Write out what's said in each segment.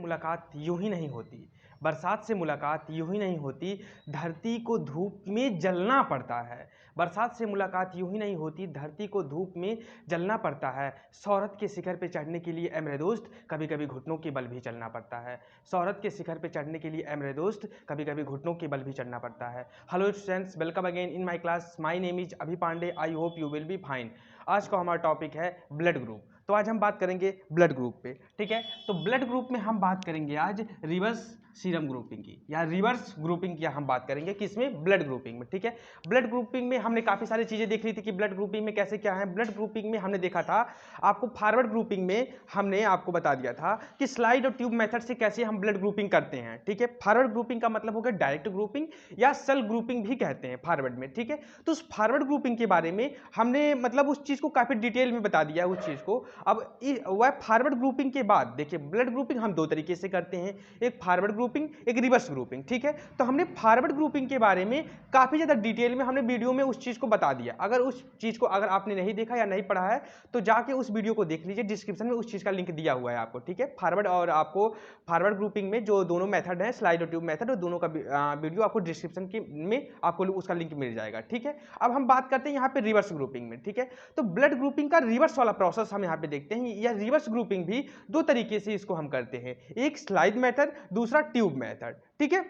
मुलाकात यूं ही नहीं होती, बरसात से मुलाकात यूं ही नहीं होती, धरती को धूप में जलना पड़ता है। बरसात से मुलाकात यूं ही नहीं होती, धरती को धूप में जलना पड़ता है। शोहरत के शिखर पे चढ़ने के लिए ऐ मेरे दोस्त, कभी कभी घुटनों के बल भी चलना पड़ता है। शोहरत के शिखर पे चढ़ने के लिए ऐ मेरे दोस्त, कभी कभी घुटनों के बल भी चढ़ना पड़ता है। Hello students, welcome again in my class. My name is Abhi Pandey. I hope you will be fine. आज का हमारा टॉपिक है ब्लड ग्रुप। तो आज हम बात करेंगे ब्लड ग्रुप पे, ठीक है। तो ब्लड ग्रुप में हम बात करेंगे आज रिवर्स सीरम ग्रुपिंग की, या रिवर्स ग्रुपिंग की हम बात करेंगे किसमें, ब्लड ग्रुपिंग में, ठीक है। ब्लड ग्रुपिंग में हमने काफ़ी सारी चीज़ें देख ली थी कि ब्लड ग्रुपिंग में कैसे क्या है। ब्लड ग्रुपिंग में हमने देखा था, आपको फॉरवर्ड ग्रुपिंग में हमने आपको बता दिया था कि स्लाइड और ट्यूब मेथड से कैसे हम ब्लड ग्रुपिंग करते हैं, ठीक है। फॉरवर्ड ग्रुपिंग का मतलब हो गया डायरेक्ट ग्रुपिंग या सेल ग्रुपिंग भी कहते हैं फॉरवर्ड में, ठीक है। तो उस फॉरवर्ड ग्रुपिंग के बारे में हमने मतलब उस चीज़ को काफ़ी डिटेल में बता दिया है उस चीज़ को। अब वह फॉरवर्ड ग्रुपिंग के बाद देखिए, ब्लड ग्रुपिंग हम दो तरीके से करते हैं, एक फॉरवर्ड ग्रुपिंग, एक रिवर्स ग्रुपिंग, ठीक है। तो हमने फॉरवर्ड ग्रुपिंग के बारे में काफी ज्यादा डिटेल में हमने वीडियो में उस चीज को बता दिया। अगर उस चीज को अगर आपने नहीं देखा या नहीं पढ़ा है तो जाके उस वीडियो को देख लीजिए, डिस्क्रिप्शन में उस चीज का लिंक दिया हुआ है आपको, ठीक है। फॉरवर्ड और आपको फॉरवर्ड ग्रुपिंग में जो दोनों मेथड है, स्लाइड और ट्यूब मेथड, और दोनों का वीडियो आपको डिस्क्रिप्शन में आपको उसका लिंक मिल जाएगा, ठीक है। अब हम बात करते हैं यहाँ पे रिवर्स ग्रुपिंग में, ठीक है। तो ब्लड ग्रुपिंग का रिवर्स वाला प्रोसेस हम यहाँ पे देखते हैं। या रिवर्स ग्रुपिंग भी दो तरीके से इसको हम करते हैं, एक स्लाइड मेथड, दूसरा ट्यूब मेथड, ठीक है।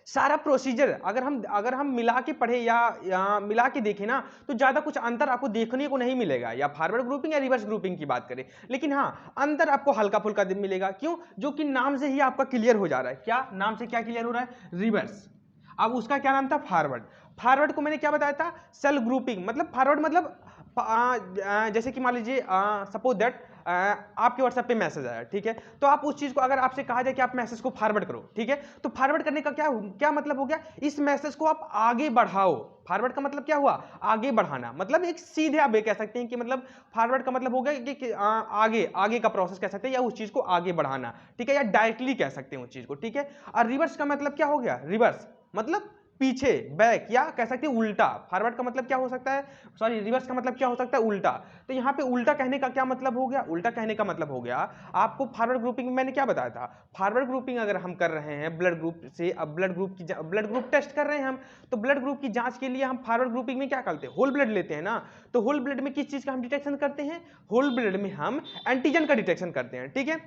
सारा प्रोसीजर अगर हम मिला के पढ़े या मिला के देखें ना, तो ज्यादा कुछ अंतर आपको देखने को नहीं मिलेगा, या फॉरवर्ड ग्रुपिंग या रिवर्स ग्रुपिंग की बात करें। लेकिन हाँ, अंतर आपको हल्का फुल्का मिलेगा। क्यों? जो कि नाम से ही आपका क्लियर हो जा रहा है। क्या नाम से क्या क्लियर हो रहा है? रिवर्स। अब उसका क्या नाम था? फॉरवर्ड। फॉरवर्ड को मैंने क्या बताया था? Cell grouping. मतलब फॉरवर्ड मतलब जैसे कि मान लीजिए सपोज दैट आपके व्हाट्सएप पे मैसेज आया, ठीक है। तो आप उस चीज को अगर आपसे कहा जाए कि आप मैसेज को फॉरवर्ड करो, ठीक है, तो फॉरवर्ड करने का क्या क्या मतलब हो गया? इस मैसेज को आप आगे बढ़ाओ। फॉरवर्ड का मतलब क्या हुआ? आगे बढ़ाना। मतलब एक सीधे आप ये कह सकते हैं कि मतलब फॉरवर्ड का मतलब हो गया कि आगे आगे का प्रोसेस कह सकते हैं, या उस चीज को आगे बढ़ाना, ठीक है, या डायरेक्टली कह सकते हैं उस चीज को, ठीक है। और रिवर्स का मतलब क्या हो गया? रिवर्स मतलब पीछे, बैक, या कह सकते हैं उल्टा। फॉरवर्ड का मतलब क्या हो सकता है, सॉरी, रिवर्स का मतलब क्या हो सकता है? उल्टा। तो यहाँ पे उल्टा कहने का क्या मतलब हो गया? उल्टा कहने का मतलब हो गया, आपको फॉरवर्ड ग्रुपिंग में मैंने क्या बताया था, फॉरवर्ड ग्रुपिंग अगर हम कर रहे हैं ब्लड ग्रुप से, अब ब्लड ग्रुप टेस्ट कर रहे हैं हम, तो ब्लड ग्रुप की जांच के लिए हम फॉरवर्ड ग्रुपिंग में क्या करते हैं? होल ब्लड लेते हैं ना। तो होल ब्लड में किस चीज का हम डिटेक्शन करते हैं? होल ब्लड में हम एंटीजन का डिटेक्शन करते हैं, ठीक है।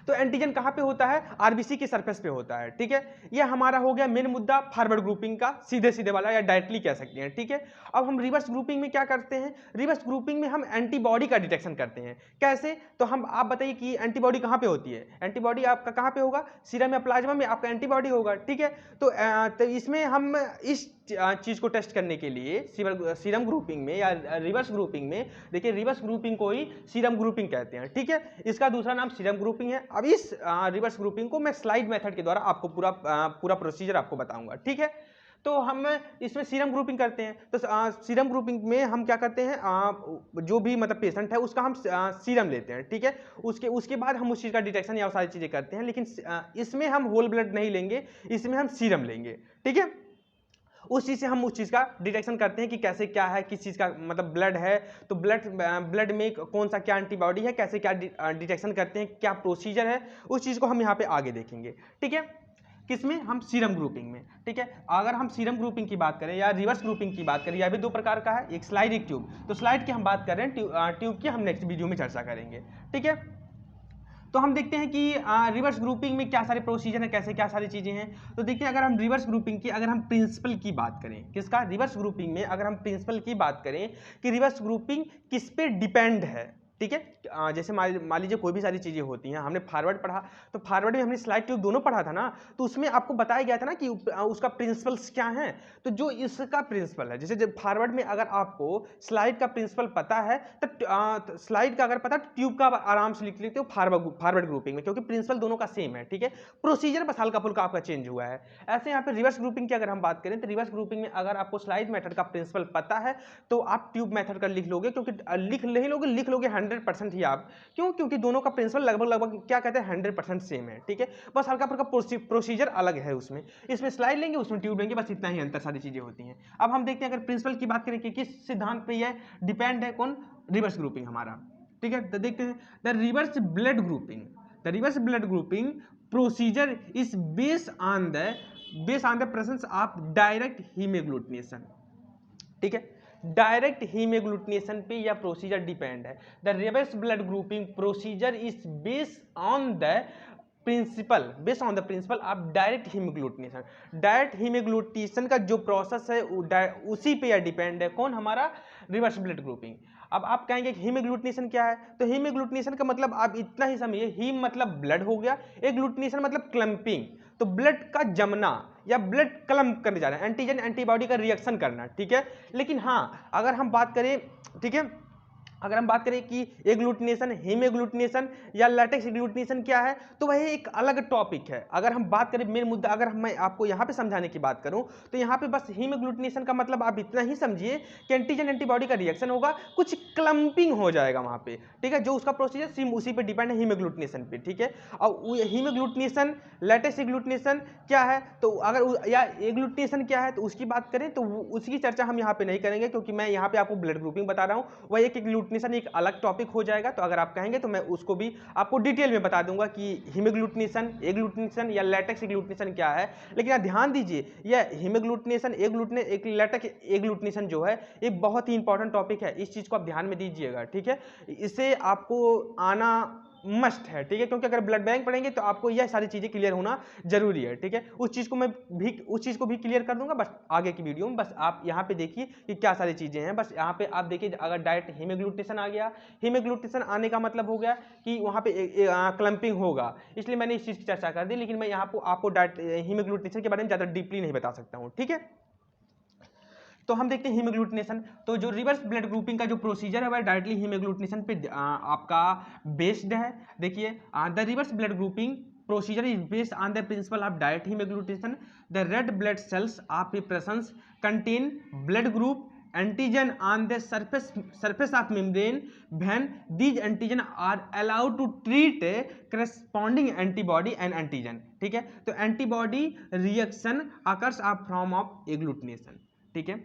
तो एंटीजन कहां पे होता है? आरबीसी के सरफेस पे होता है, ठीक है। ये हमारा हो गया मेन मुद्दा फॉरवर्ड ग्रुपिंग का, सीधे सीधे वाला, या डायरेक्टली कह सकते हैं, ठीक है। अब हम रिवर्स ग्रुपिंग में क्या करते हैं? रिवर्स ग्रुपिंग में हम एंटीबॉडी का डिटेक्शन करते हैं। कैसे? तो हम आप बताइए कि एंटीबॉडी कहां पे होती है? एंटीबॉडी आपका कहां पे होगा? सीरम या प्लाज्मा में आपका एंटीबॉडी होगा, ठीक है। तो इसमें हम इस चीज को टेस्ट करने के लिए सीरम ग्रुपिंग में या रिवर्स ग्रुपिंग में, देखिए रिवर्स ग्रुपिंग को ही सीरम ग्रुपिंग कहते हैं, ठीक है। इसका दूसरा नाम सीरम ग्रुपिंग है। अब इस रिवर्स ग्रुपिंग को मैं स्लाइड मेथड के द्वारा आपको पूरा प्रोसीजर आपको बताऊंगा, ठीक है। तो हम इसमें सीरम ग्रुपिंग करते हैं। तो सीरम ग्रुपिंग में हम क्या करते हैं, जो भी मतलब पेशेंट है उसका हम सीरम लेते हैं, ठीक है। उसके बाद हम उस चीज़ का डिटेक्शन या सारी चीज़ें करते हैं। लेकिन इसमें हम होल ब्लड नहीं लेंगे, इसमें हम सीरम लेंगे, ठीक है। उस चीज़ से हम उस चीज़ का डिटेक्शन करते हैं कि कैसे क्या है, किस चीज़ का मतलब ब्लड है, तो ब्लड में कौन सा क्या एंटीबॉडी है, कैसे क्या डिटेक्शन करते हैं, क्या प्रोसीजर है, उस चीज़ को हम यहाँ पे आगे देखेंगे, ठीक है। किसमें? हम सीरम ग्रुपिंग में, ठीक है। अगर हम सीरम ग्रुपिंग की बात करें या रिवर्स ग्रुपिंग की बात करें, यह भी दो प्रकार का है, एक स्लाइड, एक ट्यूब। तो स्लाइड की हम बात कर रहे हैं, ट्यूब की हम नेक्स्ट वीडियो में चर्चा करेंगे, ठीक है। तो हम देखते हैं कि रिवर्स ग्रुपिंग में क्या सारे प्रोसीजर है, कैसे क्या सारी चीजें हैं। तो देखिए, अगर हम रिवर्स ग्रुपिंग की अगर हम प्रिंसिपल की बात करें, किसका? रिवर्स ग्रुपिंग में अगर हम प्रिंसिपल की बात करें कि रिवर्स ग्रुपिंग किस पे डिपेंड है, ठीक है। जैसे मान लीजिए कोई भी सारी चीजें होती हैं, हमने फॉरवर्ड पढ़ा, तो फॉरवर्ड में हमने स्लाइड ट्यूब दोनों पढ़ा था ना, तो उसमें आपको बताया गया था ना कि उसका प्रिंसिपल्स क्या है। तो जो इसका प्रिंसिपल है, जैसे जब फॉरवर्ड में अगर आपको स्लाइड का प्रिंसिपल पता है, तो स्लाइड का अगर पता है, ट्यूब का आराम से लिख लेते हो फॉरवर्ड ग्रुपिंग में, क्योंकि प्रिंसिपल दोनों का सेम है, ठीक है। प्रोसीजर बस हल्का फुल्का आपका चेंज हुआ है। ऐसे यहाँ पे रिवर्स ग्रुपिंग की अगर हम बात करें, तो रिवर्स ग्रुपिंग में अगर आपको स्लाइड मेथड का प्रिंसिपल पता है, तो आप ट्यूब मेथड का लिख लोगे, क्योंकि लिख लोगे 100% ही आप। क्यों? क्योंकि दोनों का प्रिंसिपल लगभग क्या कहते हैं, 100% सेम है, ठीक है। बस हल्का फुल्का प्रोसीजर अलग है उसमें, इसमें स्लाइड लेंगे, उसमें ट्यूब लेंगे, बस इतना ही अंतर, सारी चीजें होती हैं। अब हम देखते हैं अगर प्रिंसिपल की बात करें कि किस सिद्धांत पे यह डिपेंड है, कौन? रिवर्स ग्रुपिंग हमारा, ठीक है। तो देखते हैं the reverse blood grouping. The reverse blood grouping procedure is based on the presence of direct haemagglutination. ठीक है, डायरेक्ट हीमोग्लूटिनेशन पे यह प्रोसीजर डिपेंड है। The reverse blood grouping procedure is based on the principle of direct haemagglutination. Direct haemagglutination का जो process है उसी पे यह डिपेंड है। कौन? हमारा रिवर्स ब्लड ग्रुपिंग। अब आप कहेंगे कि हीमोग्लूटिनेशन क्या है, तो हीमोग्लूटिनेशन का मतलब आप इतना ही समझिए, हीम मतलब ब्लड हो गया, एग्लूटिनेशन मतलब क्लम्पिंग, तो ब्लड का जमना या ब्लड क्लम्प करने जा रहा है, एंटीजन एंटीबॉडी का रिएक्शन करना। ठीक है, लेकिन हाँ अगर हम बात करें, ठीक है, अगर हम बात करें कि एग्लूटिनेशन, हीमोग्लूटिनेशन या लैटेक्स एग्लूटिनेशन क्या है, तो वह एक अलग टॉपिक है। अगर हम बात करें मेन मुद्दा, अगर मैं आपको यहाँ पे समझाने की बात करूँ तो यहाँ पे बस हीमोग्लूटिनेशन का मतलब आप इतना ही समझिए कि एंटीजन एंटीबॉडी का रिएक्शन होगा, कुछ क्लम्पिंग हो जाएगा वहाँ पे। ठीक है, जो उसका प्रोसीजर सेम उसी पे डिपेंड है, हीमोग्लूटिनेशन पे। ठीक है, और हीमोग्लूटिनेशन, लैटेक्स एग्लूटिनेशन क्या है, तो अगर या एग्लूटिनेशन क्या है तो उसकी बात करें तो उसकी चर्चा हम यहाँ पे नहीं करेंगे, क्योंकि मैं यहाँ पे आपको ब्लड ग्रुपिंग बता रहा हूँ। वह एक एग्लूटिनेशन एक अलग टॉपिक हो जाएगा, तो अगर आप कहेंगे तो मैं उसको भी आपको डिटेल में बता दूंगा कि हीमोग्लूटिनेशन, एग्लूटिनेशन या लैटेक्स एग्लूटिनेशन क्या है। लेकिन आप ध्यान दीजिए, यह हीमोग्लूटिनेशन, एक लैटेक्स एग्लूटिनेशन जो है ये बहुत ही इंपॉर्टेंट टॉपिक है, इस चीज को आप ध्यान में दीजिएगा। ठीक है, इसे आपको आना मस्ट है। ठीक है, क्योंकि अगर ब्लड बैंक पढ़ेंगे तो आपको यह सारी चीजें क्लियर होना जरूरी है। ठीक है, उस चीज को भी क्लियर कर दूंगा बस आगे की वीडियो में। बस आप यहाँ पे देखिए कि क्या सारी चीजें हैं, बस यहाँ पे आप देखिए। अगर डायरेक्ट हीमोग्लूटिनेशन आ गया, हीमोग्लूटिनेशन आने का मतलब हो गया कि वहाँ पे क्लम्पिंग होगा, इसलिए मैंने इस चीज की चर्चा कर दी। लेकिन मैं यहाँ पे आपको डायरेक्ट हीमोग्लूटिनेशन के बारे में ज्यादा डीपली नहीं बता सकता हूँ। ठीक है, तो हम देखते हैं हीमोग्लूटिनेशन। तो जो रिवर्स ब्लड ग्रुपिंग का जो प्रोसीजर है वह डायरेक्टली हीमोग्लूटिनेशन पे आपका बेस्ड है। देखिए, the reverse blood grouping procedure is based on the principle of direct haemagglutination. The red blood cells of a presence contain blood group antigen on the surface of membrane when these antigen are allowed to treat corresponding antibody and antigen। ठीक है, तो antibody reaction occurs from of agglutination। ठीक है,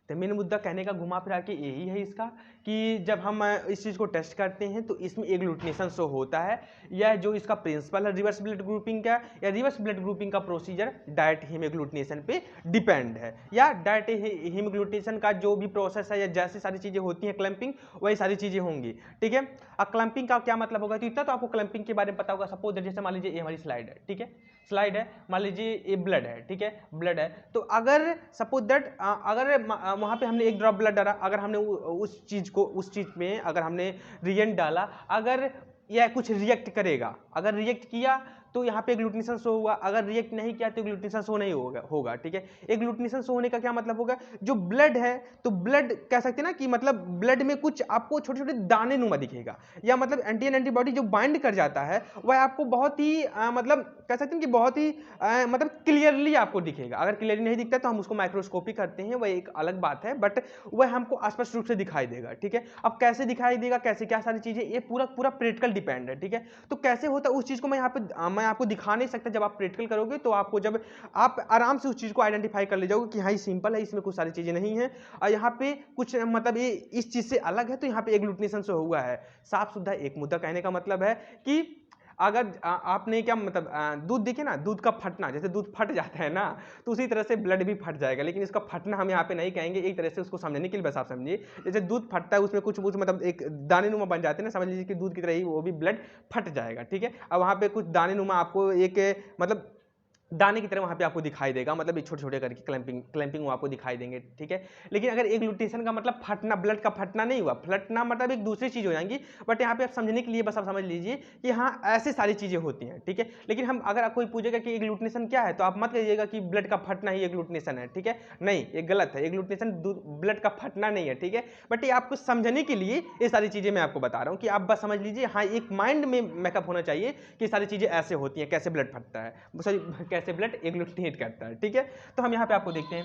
तो main मुद्दा कहने का घुमा फिरा के यही है इसका, कि जब हम इस चीज़ को टेस्ट करते हैं तो इसमें एग्लूटिनेशन शो होता है। यह जो इसका प्रिंसिपल है रिवर्स ब्लड ग्रुपिंग का, या रिवर्स ब्लड ग्रुपिंग का प्रोसीजर डायरेक्ट हीमोग्लूटिनेशन पे डिपेंड है, या डायरेक्ट हीमोग्लूटिनेशन का जो भी प्रोसेस है या जैसी सारी चीज़ें होती हैं क्लम्पिंग, वही सारी चीज़ें होंगी। ठीक है, अब क्लम्पिंग का क्या मतलब होगा, तो इतना तो आपको क्लम्पिंग के बारे में पता होगा। सपोज जैसे मान लीजिए ये हमारी स्लाइड है, ठीक है, स्लाइड है, मान लीजिए ये ब्लड है, ठीक है, ब्लड है, तो अगर सपोज दैट अगर वहाँ पे हमने एक ड्रॉप ब्लड डाला, अगर हमने उस चीज में अगर हमने रिएजेंट डाला, अगर यह कुछ रिएक्ट करेगा, अगर रिएक्ट किया तो यहाँ पे एग्लूटिनेशन शो हुआ, अगर रिएक्ट नहीं किया तो एग्लूटिनेशन शो नहीं होगा। ठीक है, एग्लूटिनेशन शो होने का क्या मतलब होगा, जो ब्लड है तो ब्लड कह सकते हैं ना कि मतलब ब्लड में कुछ आपको छोटे छोटे दाने नुमा दिखेगा, या मतलब एंटीजन एंटीबॉडी जो बाइंड कर जाता है वह आपको बहुत ही मतलब कह सकते हैं कि बहुत ही मतलब क्लियरली आपको दिखेगा। अगर क्लियरली नहीं दिखता तो हम उसको माइक्रोस्कोपी करते हैं, वह एक अलग बात है, बट वह हमको स्पष्ट रूप से दिखाई देगा। ठीक है, अब कैसे दिखाई देगा, कैसे क्या सारी चीजें, ये पूरा प्रैक्टिकल डिपेंड है। ठीक है, तो कैसे होता है उस चीज को मैं यहाँ पे मैं आपको दिखा नहीं सकता। जब आप प्रैक्टिकल करोगे तो आपको जब आप आराम से उस चीज को आइडेंटिफाई कर ले जाओगे कि हाँ ये सिंपल है, इसमें कुछ सारी चीजें नहीं है, और यहाँ पे कुछ मतलब ये इस चीज से अलग है, तो यहाँ पे एग्लूटिनेशन से हुआ है। साफ सुथरा एक मुद्दा कहने का मतलब है कि अगर आपने क्या मतलब दूध देखिए ना, दूध का फटना, जैसे दूध फट जाता है ना, तो उसी तरह से ब्लड भी फट जाएगा, लेकिन इसका फटना हम यहाँ पे नहीं कहेंगे, एक तरह से उसको समझने के लिए बस आप समझिए, जैसे दूध फटता है उसमें कुछ मतलब एक दाने नुमा बन जाते हैं ना, समझ लीजिए कि दूध की तरह ही वो भी ब्लड फट जाएगा। ठीक है, अब वहाँ पे कुछ दाने नुमा आपको एक मतलब दाने की तरह वहाँ पे आपको दिखाई देगा, मतलब छोटे छोटे करके क्लैंपिंग वो आपको दिखाई देंगे। ठीक है, लेकिन अगर एग्लूटिनेशन का मतलब फटना, ब्लड का फटना नहीं हुआ, फटना मतलब एक दूसरी चीज़ हो जाएंगी, बट यहाँ पे आप समझने के लिए बस आप समझ लीजिए कि हाँ ऐसे सारी चीज़ें होती हैं। ठीक है, लेकिन हम अगर कोई पूछेगा कि एग्लूटिनेशन क्या है, तो आप मत कहिएगा कि ब्लड का फटना ही एग्लूटिनेशन है। ठीक है, नहीं, ये गलत है, एग्लूटिनेशन ब्लड का फटना नहीं है। ठीक है, बट ये आपको समझने के लिए ये सारी चीज़ें मैं आपको बता रहा हूँ कि आप बस समझ लीजिए, हाँ एक माइंड में मेकअप होना चाहिए कि सारी चीज़ें ऐसे होती हैं, कैसे ब्लड फटता है, सॉरी कैसे ब्लड एग्लूटिनेट करता है। ठीक है, तो हम यहाँ पे आपको देखते हैं,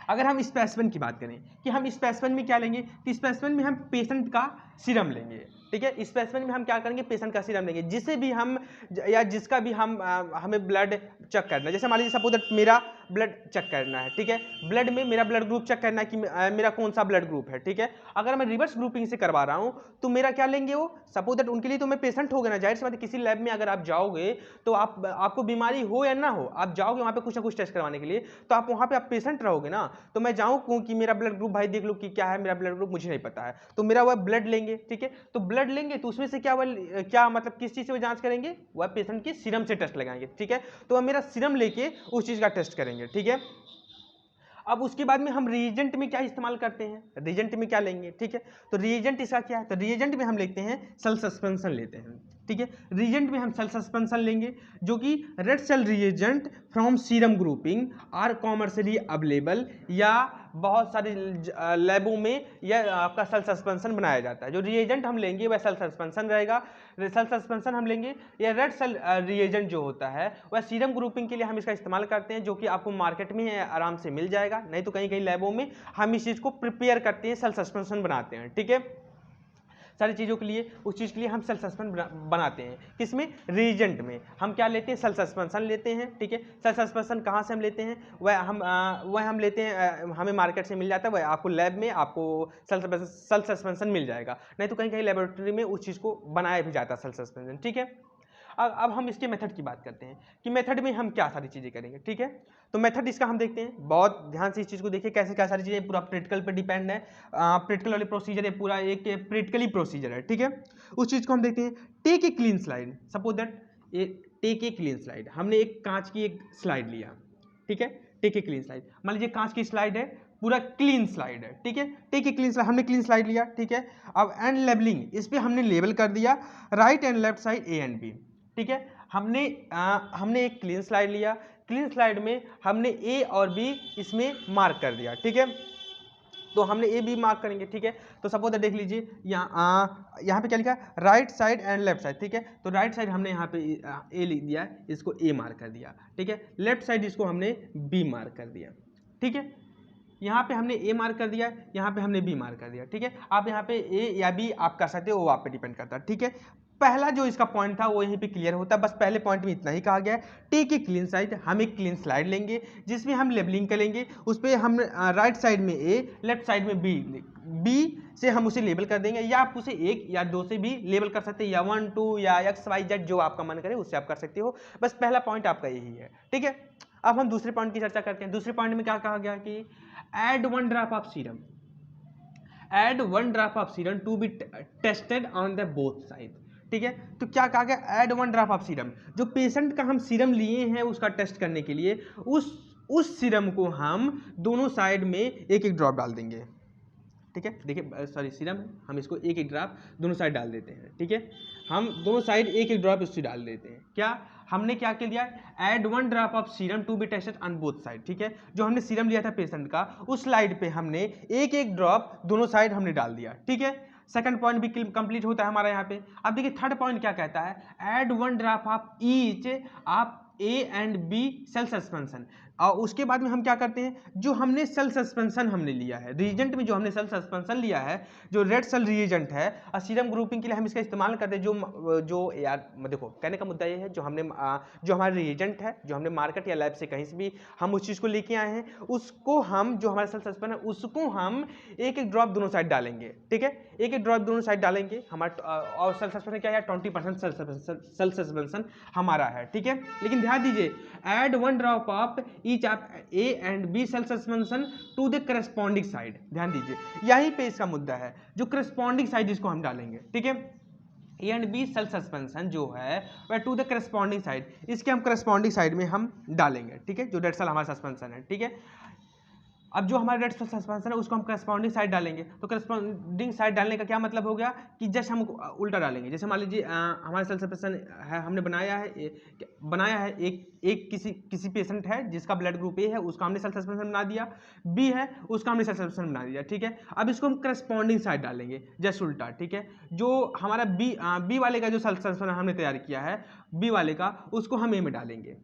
अगर हम स्पेसिमेन की बात करें कि हम स्पेसिमेन में क्या लेंगे, तो स्पेसिमेन में हम पेशेंट का सीरम लेंगे। ठीक है, स्पेसिमेन में हम क्या करेंगे, पेशेंट का सीरम लेंगे, जिसे भी हम या जिसका भी हम हमें ब्लड चेक करना है। जैसे मान लीजिए सपोज दैट ब्लड चेक करना है, ठीक है। ब्लड में मेरा ब्लड ग्रुप चेक करना है कि मेरा कौन सा ब्लड ग्रुप है, ठीक है। अगर मैं रिवर्स ग्रुपिंग से करवा रहा हूं तो मेरा क्या लेंगे वो, सपोज दैट उनके लिए तो मैं पेशेंट हो गया ना, जाहिर सी बात है किसी लैब में अगर आप जाओगे तो आपको बीमारी हो या ना हो, आप जाओगे वहां पे कुछ ना कुछ टेस्ट करवाने के लिए, तो आप वहां पे आप पेशेंट रहोगे ना, तो मैं जाऊं कि मेरा ब्लड ग्रुप भाई देख लो कि क्या है, मेरा ब्लड ग्रुप मुझे नहीं पता है, तो मेरा वह ब्लड लेंगे, ठीक है। तो ब्लड लेंगे तो उसमें से क्या मतलब किस चीज से वो जांच करेंगे, वह पेशेंट के सीरम से टेस्ट लगाएंगे, ठीक है। तो वह मेरा सीरम लेके उस चीज का टेस्ट करेंगे, ठीक है। अब उसके बाद में हम रिएजेंट में क्या इस्तेमाल करते हैं, रिएजेंट में क्या लेंगे, ठीक है। तो रिएजेंट इसका क्या है, तो रिएजेंट में हम लेते हैं सेल सस्पेंशन लेते हैं, ठीक है। रिएजेंट में हम सेल सस्पेंशन लेंगे जो कि red cell reagent from serum grouping are commercially available, या बहुत सारे लैबों में यह आपका सेल सस्पेंशन बनाया जाता है। जो रिएजेंट हम लेंगे वह सेल सस्पेंशन रहेगा, सेल सस्पेंशन हम लेंगे। यह रेड सेल रिएजेंट जो होता है वह सीरम ग्रुपिंग के लिए हम इसका इस्तेमाल करते हैं, जो कि आपको मार्केट में आराम से मिल जाएगा, नहीं तो कहीं कहीं लैबों में हम इस चीज़ को प्रिपेयर करते हैं, सेल सस्पेंशन बनाते हैं, ठीक है। सारी चीज़ों के लिए उस चीज़ के लिए हम सेल सस्पेंशन बनाते हैं, किसमें, रिएजेंट में हम क्या लेते हैं, सेल सस्पेंशन लेते हैं, ठीक है। सेल सस्पेंशन कहाँ से हम लेते हैं, वह हम लेते हैं, हमें मार्केट से मिल जाता है, वह आपको लैब में आपको सेल सस्पेंशन मिल जाएगा, नहीं तो कहीं कहीं लेबोरेटरी में उस चीज़ को बनाया भी जाता है सेल सस्पेंशन, ठीक है। अब हम इसके मेथड की बात करते हैं कि मेथड में हम क्या सारी चीज़ें करेंगे, ठीक है। तो मेथड इसका हम देखते हैं, बहुत ध्यान से इस चीज़ को देखिए कैसे क्या सारी चीज़ें, पूरा प्रैक्टिकल पे डिपेंड है, प्रैक्टिकल वाले प्रोसीजर है, पूरा एक प्रैक्टिकली प्रोसीजर है, ठीक है। उस चीज़ को हम देखते हैं, take a clean slide, suppose that take a clean slide, हमने एक कांच की एक स्लाइड लिया, ठीक है। टेक ए क्लीन स्लाइड, मान लीजिए कांच की स्लाइड है, पूरा क्लीन स्लाइड है, ठीक है। टेक ए क्लीन स्लाइड, हमने क्लीन स्लाइड लिया, ठीक है। अब एंड लेबलिंग, इस पे हमने लेबल कर दिया right and left side A and B, ठीक है। हमने एक क्लीन स्लाइड लिया, क्लीन स्लाइड में हमने ए और बी इसमें मार्क कर दिया, ठीक है। तो हमने ए बी मार्क करेंगे, ठीक है। तो सपोज देख लीजिए यहाँ पे क्या लिखा है, right side and left side, ठीक है। तो राइट साइड हमने यहाँ पे ए लिख दिया, इसको ए मार्क कर दिया, ठीक है। लेफ्ट साइड इसको हमने बी मार्क कर दिया, ठीक है। यहाँ पे हमने ए मार्क कर दिया, यहाँ पे हमने बी मार्क कर दिया, ठीक है। आप यहाँ पे ए या बी आप कर सकते हो, वो आप पे डिपेंड करता है, ठीक है। पहला जो इसका पॉइंट था वो यहीं पे क्लियर होता है, बस पहले पॉइंट में इतना ही कहा गया है, टेक ए क्लीन साइड, हम एक क्लीन स्लाइड लेंगे जिसमें हम लेबलिंग करेंगे, उस पर हम राइट साइड में ए, लेफ्ट साइड में बी से हम उसे लेबल कर देंगे, या आप उसे एक या दो से भी लेबल कर सकते हैं, या 1 2 या XYZ जो आपका मन करे उससे आप कर सकते हो, बस पहला पॉइंट आपका यही है, ठीक है। अब हम दूसरे पॉइंट की चर्चा करते हैं। दूसरे पॉइंट में क्या कहा गया कि add 1 drop of serum, add 1 drop of serum to be tested on the both side, ठीक है। तो क्या कहा गया, ऐड 1 ड्रॉप ऑफ सीरम, जो पेशेंट का हम सीरम लिए हैं उसका टेस्ट करने के लिए, उस सीरम को हम दोनों साइड में एक एक ड्रॉप डाल देंगे, ठीक है। देखिए सॉरी सीरम, हम इसको एक एक ड्रॉप दोनों साइड डाल देते हैं, ठीक है। हम दोनों साइड एक एक ड्रॉप इससे डाल देते हैं, क्या हमने क्या कर दिया, add 1 drop of serum to be tested on both side, ठीक है। जो हमने सीरम लिया था पेशेंट का, उस स्लाइड पे हमने एक एक ड्रॉप दोनों साइड हमने डाल दिया, ठीक है। सेकंड पॉइंट भी कंप्लीट होता है हमारा यहाँ पे। अब देखिए थर्ड पॉइंट क्या कहता है, add 1 drop of each of A and B cell suspension, और उसके बाद में हम क्या करते हैं, जो हमने सेल सस्पेंशन हमने लिया है, रिएजेंट में जो हमने सेल सस्पेंशन लिया है, जो रेड सेल रिएजेंट है, और सीरम ग्रुपिंग के लिए हम इसका इस्तेमाल करते हैं, जो यार देखो कहने का मुद्दा ये है, जो हमारा रिएजेंट है, जो हमने मार्केट या लैब से कहीं से भी हम उस चीज़ को लेके आए हैं, उसको हम जो हमारा सेल सस्पेंशन है उसको हम एक एक ड्रॉप दोनों साइड डालेंगे, ठीक है। एक एक ड्रॉप दोनों साइड डालेंगे हमारा, और सेल सस्पेंशन क्या है, 20% सेल सस्पेंशन हमारा है, ठीक है। लेकिन ध्यान दीजिए, add 1 drop of each of A and B cell suspension to the corresponding side, ध्यान दीजिए यहीं पे इसका मुद्दा है, जो करस्पॉन्डिंग साइड इसको हम डालेंगे, ठीक है। A and B cell suspension जो है वह टू द करस्पॉन्डिंग साइड, इसके हम करस्पॉन्डिंग साइड में हम डालेंगे, ठीक है। जो रेड सेल हमारा सस्पेंशन है, ठीक है। अब जो हमारा रेड सेल सस्पेंशन है उसको हम करस्पॉन्डिंग साइड डालेंगे, तो करस्पॉन्डिंग साइड डालने का क्या मतलब हो गया कि जैसे हम उल्टा डालेंगे, जैसे मान लीजिए हमारा सेल सस्पेंशन है, हमने बनाया है एक किसी पेशेंट है जिसका ब्लड ग्रुप ए है, उसका हमने सेल सस्पेंशन बना दिया, बी है उसका हमने सेल सस्पेंशन बना दिया, ठीक है। अब इसको हम करस्पॉन्डिंग साइड डालेंगे जैसे उल्टा, ठीक है। जो हमारा बी वाले का जो सेल सस्पेंशन हमने तैयार किया है बी वाले का, उसको हम ए में डालेंगे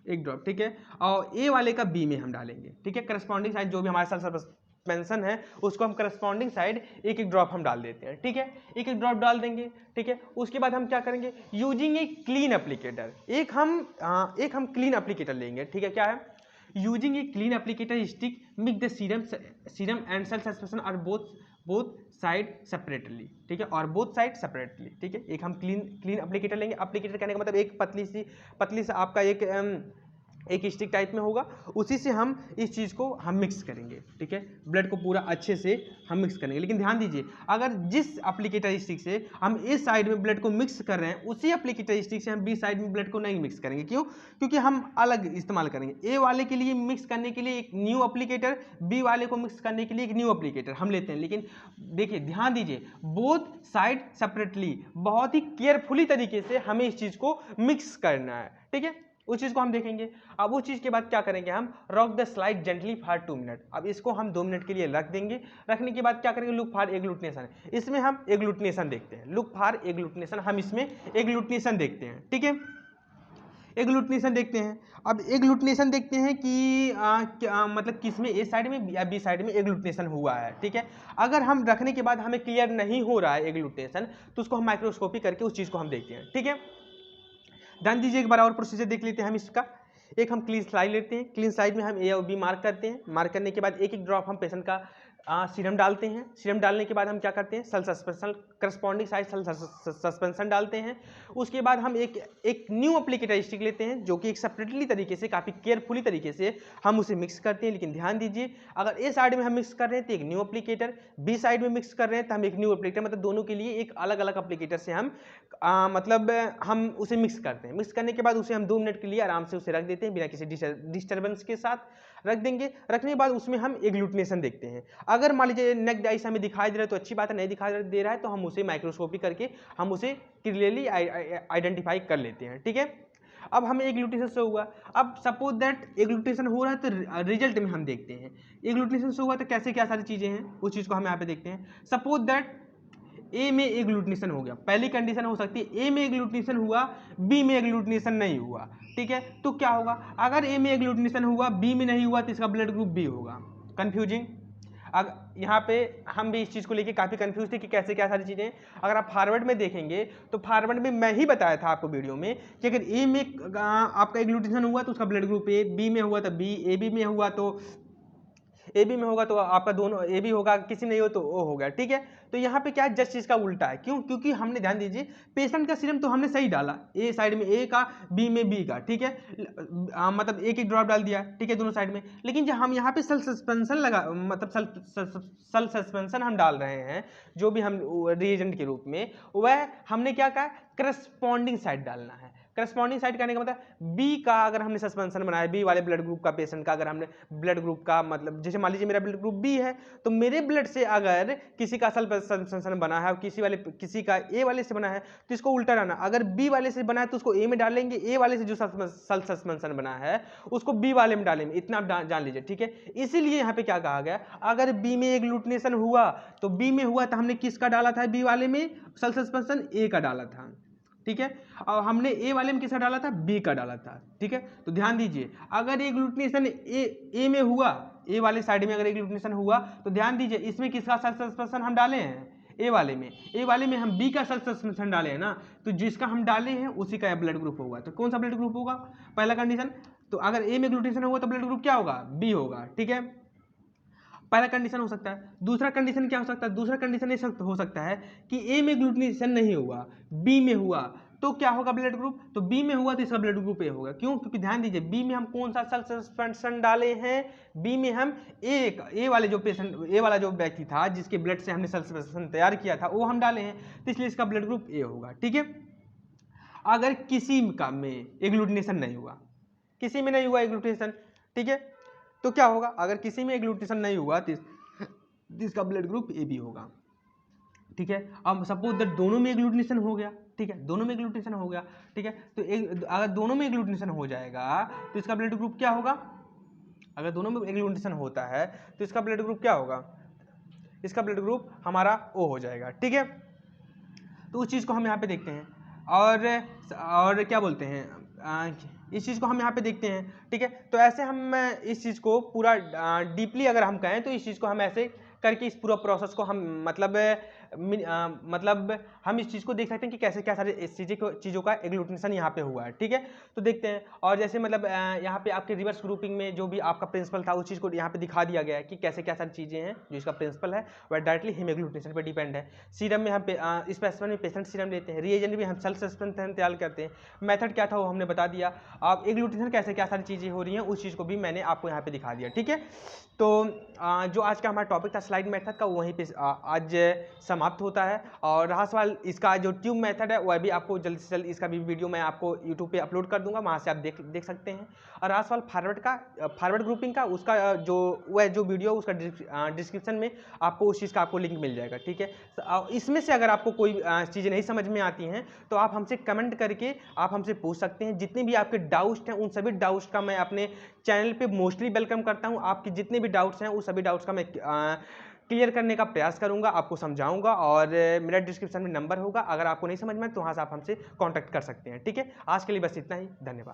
एक ड्रॉप, ठीक है। और ए वाले का बी में हम डालेंगे, ठीक है। करस्पॉन्डिंग साइड जो भी हमारे सेल सस्पेंशन है उसको हम करस्पॉन्डिंग साइड एक एक ड्रॉप हम डाल देते हैं, ठीक है। एक एक ड्रॉप डाल देंगे, ठीक है। उसके बाद हम क्या करेंगे, यूजिंग ए क्लीन एप्लीकेटर, एक हम क्लीन एप्लीकेटर लेंगे, ठीक है। क्या है, using a clean applicator stick mix the serum and cell suspension are both side separately, ठीक है, और बोथ साइड सेपरेटली, ठीक है। एक हम क्लीन एप्लीकेटर लेंगे। एप्लीकेटर कहने का मतलब एक पतली सी आपका एक स्टिक टाइप में होगा, उसी से हम इस चीज़ को हम मिक्स करेंगे, ठीक है। ब्लड को पूरा अच्छे से हम मिक्स करेंगे। लेकिन ध्यान दीजिए, अगर जिस एप्लीकेटर स्टिक से हम इस साइड में ब्लड को मिक्स कर रहे हैं, उसी एप्लीकेटर स्टिक से हम बी साइड में ब्लड को नहीं मिक्स करेंगे। क्यों? क्योंकि हम अलग इस्तेमाल करेंगे। ए वाले के लिए मिक्स करने के लिए एक न्यू एप्लीकेटर, बी वाले को मिक्स करने के लिए एक न्यू एप्लीकेटर हम लेते हैं। लेकिन देखिए, ध्यान दीजिए, बोथ साइड सेपरेटली, बहुत ही केयरफुली तरीके से हमें इस चीज़ को मिक्स करना है, ठीक है। उस चीज़ को हम देखेंगे। अब उस चीज़ के बाद क्या करेंगे, हम rock the slide gently for 2 minute. अब इसको हम 2 मिनट के लिए रख देंगे। रखने के बाद क्या करेंगे, लुक फॉर एग्लूटिनेशन। इसमें हम एग्लूटिनेशन देखते हैं। लुक फॉर एग्लूटिनेशन, हम इसमें एग्लूटिनेशन देखते हैं, ठीक है। एग्लूटिनेशन देखते हैं। अब एग्लूटिनेशन देखते हैं कि मतलब किस में, ए साइड में या बी साइड में एग्लूटिनेशन हुआ है, ठीक है। अगर हम रखने के बाद हमें क्लियर नहीं हो रहा है एग्लूटिनेशन, तो उसको हम माइक्रोस्कोपी करके उस चीज़ को हम देखते हैं, ठीक है। ध्यान दीजिए, एक बार और प्रोसीजर देख लेते हैं हम इसका। एक हम क्लीन स्लाइड लेते हैं। क्लीन स्लाइड में हम ए और बी मार्क करते हैं। मार्क करने के बाद एक एक ड्रॉप हम पेशेंट का सीरम डालते हैं। सीरम डालने के बाद हम क्या करते हैं, cell suspension, corresponding side cell suspension डालते हैं। उसके बाद हम एक न्यू एप्लीकेटर स्टिक लेते हैं, जो कि एक सेपरेटली तरीके से, काफ़ी केयरफुली तरीके से हम उसे मिक्स करते हैं। लेकिन ध्यान दीजिए, अगर ए साइड में हम मिक्स कर रहे हैं तो एक न्यू एप्लीकेटर, बी साइड में मिक्स कर रहे हैं तो हम एक न्यू एप्लीकेटर, मतलब दोनों के लिए एक अलग अलग एप्लीकेटर से हम हम उसे मिक्स करते हैं। मिक्स करने के बाद उसे हम 2 मिनट के लिए आराम से उसे रख देते हैं, बिना किसी डिस्टर्बेंस के साथ रख देंगे। रखने के बाद उसमें हम एग्लूटिनेशन देखते हैं। अगर मान लीजिए नेक्ड आइस हमें दिखाई दे रहा है तो अच्छी बात है, नहीं दिखाई दे रहा है तो हम उसे माइक्रोस्कोपी करके हम उसे क्लियरली आइडेंटिफाई कर लेते हैं, ठीक है। अब हमें एग्लूटिनेशन से हुआ। अब सपोज दैट एग्लूटिनेशन हो रहा है तो रिजल्ट में हम देखते हैं एग्लूटिनेशन से हुआ तो कैसे क्या सारी चीज़ें हैं, उस चीज़ को हम यहाँ पे देखते हैं। सपोज दैट ए में एग्लूटिनेशन हो गया, पहली कंडीशन हो सकती है ए में एग्लूटिनेशन हुआ, बी में एग्लूटिनेशन नहीं हुआ, ठीक है। तो क्या होगा, अगर ए में एग्लूटिनेशन हुआ, बी में नहीं हुआ, तो इसका ब्लड ग्रुप बी होगा। कंफ्यूजिंग। अब यहाँ पे हम भी इस चीज़ को लेके काफ़ी कंफ्यूज थे कि कैसे क्या सारी चीज़ें। अगर आप फॉरवर्ड में देखेंगे तो फॉरवर्ड में मैं ही बताया था आपको वीडियो में कि अगर ए में आपका एग्लूटिनेशन हुआ तो उसका ब्लड ग्रुप ए, बी में हुआ तो बी, ए बी में हुआ तो ए बी में होगा तो आपका दोनों ए बी होगा, किसी नहीं हो तो ओ होगा, ठीक है। तो यहाँ पे क्या है, जस्ट चीज़ का उल्टा है। क्यों? क्योंकि हमने, ध्यान दीजिए, पेशेंट का सीरम तो हमने सही डाला, ए साइड में ए का, बी में बी का, ठीक है। मतलब एक एक ड्रॉप डाल दिया, ठीक है, दोनों साइड में। लेकिन जब हम यहाँ पे सेल सस्पेंशन लगा, मतलब सेल सस्पेंशन हम डाल रहे हैं, जो भी हम रिएजेंट के रूप में, वह हमने क्या कहा, करस्पॉन्डिंग साइड डालना है। करस्पॉन्डिंग साइड करने का मतलब बी का अगर हमने सस्पेंशन बनाया, बी वाले ब्लड ग्रुप का पेशेंट का अगर हमने ब्लड ग्रुप का, मतलब जैसे मान लीजिए मेरा ब्लड ग्रुप बी है, तो मेरे ब्लड से अगर किसी का सस्पेंशन बना है और किसी का ए वाले से बना है, तो इसको उल्टा रहना। अगर बी वाले से बना है तो उसको ए में डालेंगे, ए वाले से जो सेल सस्पेंशन बना है उसको बी वाले में डालेंगे। इतना आप जान लीजिए, ठीक है। इसीलिए यहाँ पे क्या कहा गया, अगर बी में एग्लूटिनेशन हुआ तो बी में हुआ तो हमने किसका डाला था, बी वाले में सेल सस्पेंशन ए का डाला था, ठीक है। और हमने ए वाले में किसका डाला था, बी का डाला था, ठीक है। तो ध्यान दीजिए, अगर एग्लूटिनेशन ए में हुआ, ए वाले साइड में अगर एग्लूटिनेशन हुआ, तो ध्यान दीजिए इसमें किसका सेल सस्पेंशन हम डाले हैं, ए वाले में। ए वाले में हम बी का सेल सस्पेंशन डाले हैं ना, तो जिसका हम डाले हैं उसी का ब्लड ग्रुप होगा। तो कौन सा ब्लड ग्रुप होगा, पहला कंडीशन। तो अगर ए में एग्लूटिनेशन होगा तो ब्लड ग्रुप क्या होगा, बी होगा, ठीक है। पहला कंडीशन हो सकता है। दूसरा कंडीशन क्या हो सकता है, दूसरा कंडीशन ये हो सकता है कि ए में एग्लूटिनेशन नहीं हुआ, बी में हुआ, तो क्या होगा ब्लड ग्रुप, तो बी में हुआ तो इसका ब्लड ग्रुप ए होगा। क्यों? क्योंकि ध्यान दीजिए, बी में हम कौन सा सेल सस्पेंशन डाले हैं, बी में हम ए वाले जो पेशेंट, ए वाला जो व्यक्ति था जिसके ब्लड से हमने सेल सस्पेंशन तैयार किया था वो हम डाले हैं, तो इसलिए इसका ब्लड ग्रुप ए होगा, ठीक है। अगर किसी का में एग्लूटिनेशन नहीं हुआ, किसी में नहीं हुआ एग्लूटिनेशन, ठीक है, तो क्या होगा, अगर किसी में एग्लूटिनेशन नहीं हुआ तो इसका ब्लड ग्रुप ए बी होगा, ठीक है। अब सपोज दैट दोनों में एग्लूटिनेशन हो गया, ठीक है, दोनों में एग्लूटिनेशन हो गया, ठीक है। तो अगर दोनों में एग्लूटिनेशन हो जाएगा तो इसका ब्लड ग्रुप क्या होगा, अगर दोनों में एग्लूटिनेशन होता है तो इसका ब्लड ग्रुप क्या होगा, इसका ब्लड ग्रुप हमारा ओ हो जाएगा, ठीक है। तो उस चीज़ को हम यहाँ पे देखते हैं। और क्या बोलते हैं, इस चीज़ को हम यहाँ पे देखते हैं, ठीक है। तो ऐसे हम इस चीज़ को पूरा डीपली अगर हम कहें तो इस चीज़ को हम ऐसे करके इस पूरा प्रोसेस को हम मतलब मतलब हम इस चीज़ को देख सकते हैं कि कैसे क्या सारी इस चीज़ों का एग्लूटिनेशन यहाँ पे हुआ है। ठीक है, तो देखते हैं। और जैसे मतलब यहाँ पे आपके रिवर्स ग्रुपिंग में जो भी आपका प्रिंसिपल था उस चीज़ को यहाँ पे दिखा दिया गया है कि कैसे क्या सारी चीज़ें हैं जो इसका प्रिंसिपल है वह डायरेक्टली हिम एग्लूटिनेशन पर डिपेंड है। सीरम में हम स्पेसिफिन में पेशेंट सीरम लेते हैं, रिएजेंट में हम सेल्फ सस्पेंशन तैयार करते हैं। मेथड क्या था वो हमने बता दिया। आप एग्लूटिनेशन कैसे क्या सारी चीज़ें हो रही हैं उस चीज़ को भी मैंने आपको यहाँ पे दिखा दिया। ठीक है, तो जो आज का हमारा टॉपिक था स्लाइड मेथड का वहीं पे आज समाप्त होता है। और रहा सवाल इसका जो ट्यूब मेथड है वह भी आपको जल्द से जल्द इसका भी वीडियो मैं आपको यूट्यूब पे अपलोड कर दूंगा, वहाँ से आप देख सकते हैं। और रहा सवाल फॉरवर्ड ग्रुपिंग का, उसका जो वीडियो उसका डिस्क्रिप्शन में आपको उस चीज़ का आपको लिंक मिल जाएगा। ठीक है, इसमें से अगर आपको कोई चीज़ें नहीं समझ में आती हैं तो आप हमसे कमेंट करके आप हमसे पूछ सकते हैं। जितने भी आपके डाउट्स हैं उन सभी डाउट्स का मैं अपने चैनल पे मोस्टली वेलकम करता हूं। आपके जितने भी डाउट्स हैं उस सभी डाउट्स का मैं क्लियर करने का प्रयास करूंगा, आपको समझाऊंगा। और मेरा डिस्क्रिप्शन में नंबर होगा, अगर आपको नहीं समझ में तो वहां से आप हमसे कांटेक्ट कर सकते हैं। ठीक है, आज के लिए बस इतना ही, धन्यवाद।